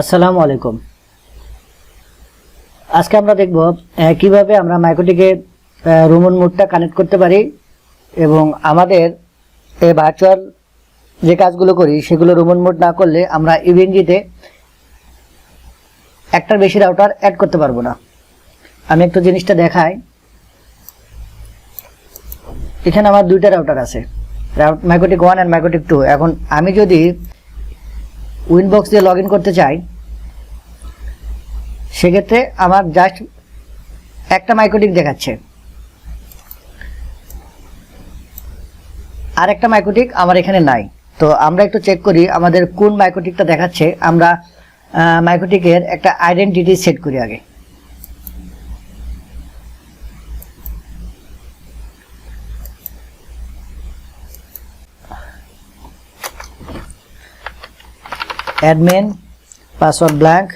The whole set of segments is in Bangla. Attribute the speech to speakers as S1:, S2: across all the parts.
S1: আসসালামু আলাইকুম। আজকে আমরা দেখব কিভাবে আমরা মাইক্রোটিকে রোমন মোডটা কানেক্ট করতে পারি এবং আমাদের এই ভার্চুয়াল যে কাজগুলো করি সেগুলো রোমন মোড না করলে আমরা ইউএনজিতে একটার বেশি রাউটার অ্যাড করতে পারবো না। আমি একটু জিনিসটা দেখাই। এখানে আমার দুইটা রাউটার আছে, মাইক্রোটিক 1 এন্ড মাইক্রোটিক 2। এখন আমি যদি উইনবক্স দিয়ে লগ ইন করতে চাই সেক্ষেত্রে আমার জাস্ট একটা মাইক্রোটিক দেখাচ্ছে, আর একটা মাইক্রোটিক আমার এখানে নাই। তো আমরা একটু চেক করি আমাদের কোন মাইক্রোটিকটা দেখাচ্ছে। আমরা মাইক্রোটিকের একটা আইডেন্টিটি সেট করি আগে। admin password blank,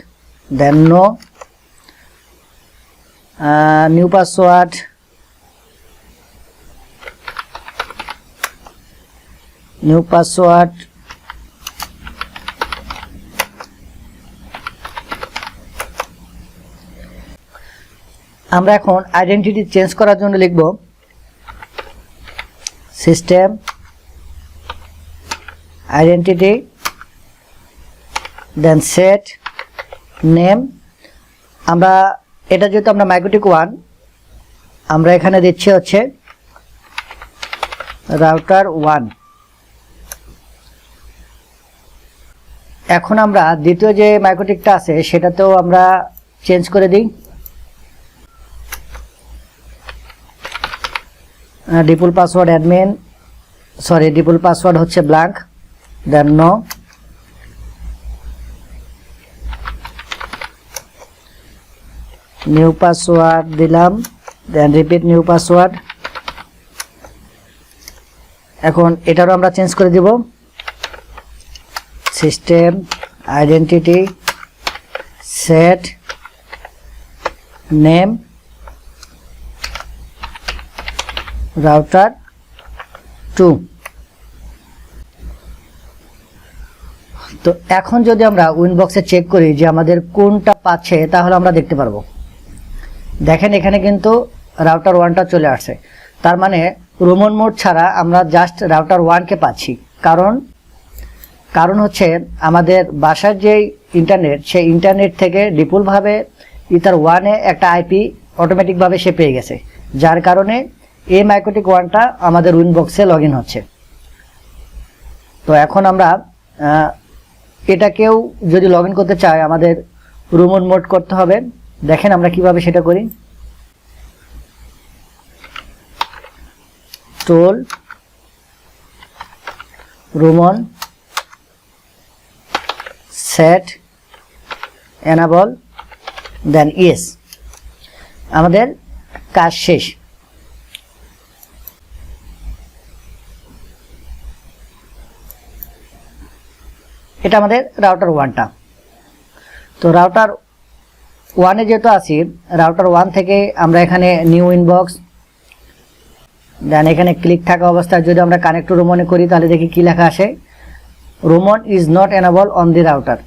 S1: then no, new password, আমরা এখন আইডেন্টিটি চেঞ্জ করার জন্য লিখব সিস্টেম আইডেন্টিটি, দেন সেট নেম। আমরা এটা যেহেতু আমরা মাইক্রোটিক 1, আমরা এখানে দিচ্ছি হচ্ছে রাউটার 1। এখন আমরা দ্বিতীয় যে মাইক্রোটিকটা আছে সেটাতেও আমরা চেঞ্জ করে দিই। Default password admin, default password হচ্ছে ব্ল্যাঙ্ক, দেন নো, নিউ পাসওয়ার্ড দিলাম, দেন রিপিট নিউ পাসওয়ার্ড। এখন এটারও আমরা চেঞ্জ করে দিব system identity set name router 2। তো এখন যদি আমরা উইনবক্সে চেক করি যে আমাদের কোনটা পাচ্ছে তাহলে আমরা দেখতে পারবো। দেখেন এখানে কিন্তু রাউটার 1টা চলে আসছে, তার মানে রোমন মোড ছাড়া আমরা জাস্ট রাউটার 1কে পাচ্ছি। কারণ হচ্ছে আমাদের বাসার যে ইন্টারনেট, সেই ইন্টারনেট থেকে ডিফল্টভাবে ইথার 1-এ একটা আইপি অটোমেটিকভাবে সে পেয়ে গেছে, যার কারণে এই মাইক্রোটিক 1টা আমাদের উইনবক্সে লগ ইন হচ্ছে। তো এখন আমরা এটাকেও যদি লগ ইন করতে চাই আমাদের রোমন মোড করতে হবে। দেখেন আমরা কিভাবে সেটা করি। টুল RoMON সেট এনেবল, দেন ইয়েস। আমাদের কাজ শেষ। এটা আমাদের রাউটার 1টা। তো রাউটার 1-এ যেহেতু আছি, রাউটার 1 থেকে আমরা এখানে নিউ ইনবক্স, দেন এখানে ক্লিক থাকা অবস্থায় যদি আমরা কানেক্ট টু RoMON-এ করি তাহলে দেখি কি লেখা আসে, RoMON is not enable on the router.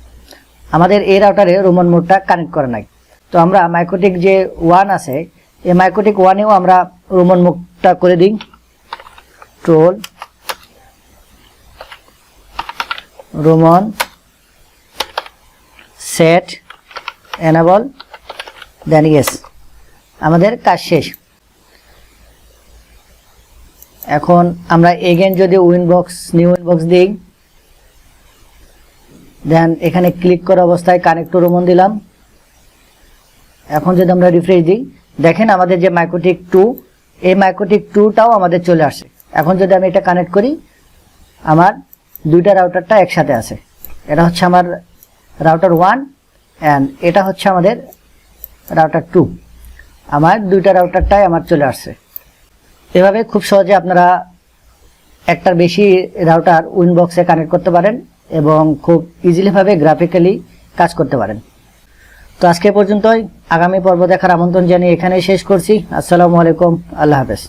S1: আমাদের এই রাউটারে RoMON মোডটা কানেক্ট করা নাই। তো আমরা মাইক্রোটিক যে 1 আছে, এই মাইক্রোটিক 1-এও আমরা RoMON মোডটা করে দিই। টুল RoMON সেট এনেবল, দেন ইয়েস। আমাদের কাজ শেষ। এখন আমরা এগেন যদি নিউ উইনবক্স দিই, দেন এখানে ক্লিক করা অবস্থায় কানেক্ট টু RoMON দিলাম। এখন যদি আমরা রিফ্রেশ দিই, দেখেন আমাদের যে মাইক্রোটিক 2, এই মাইক্রোটিক 2টাও আমাদের চলে আসে। এখন যদি আমি এটা কানেক্ট করি, আমার দুইটা রাউটারটা একসাথে আছে। এটা হচ্ছে আমার রাউটার 1 অ্যান্ড এটা হচ্ছে আমাদের রাউটার 2। আমার দুইটা রাউটারটাই আমার চলে আসছে। এভাবে খুব সহজে আপনারা একটার বেশি রাউটার উইনবক্সে কানেক্ট করতে পারেন এবং খুব ইজিলিভাবে গ্রাফিক্যালি কাজ করতে পারেন। তো আজকে পর্যন্তই। আগামী পর্ব দেখার আমন্ত্রণ জানিয়ে এখানেই শেষ করছি। আসসালামু আলাইকুম, আল্লাহ হাফেজ।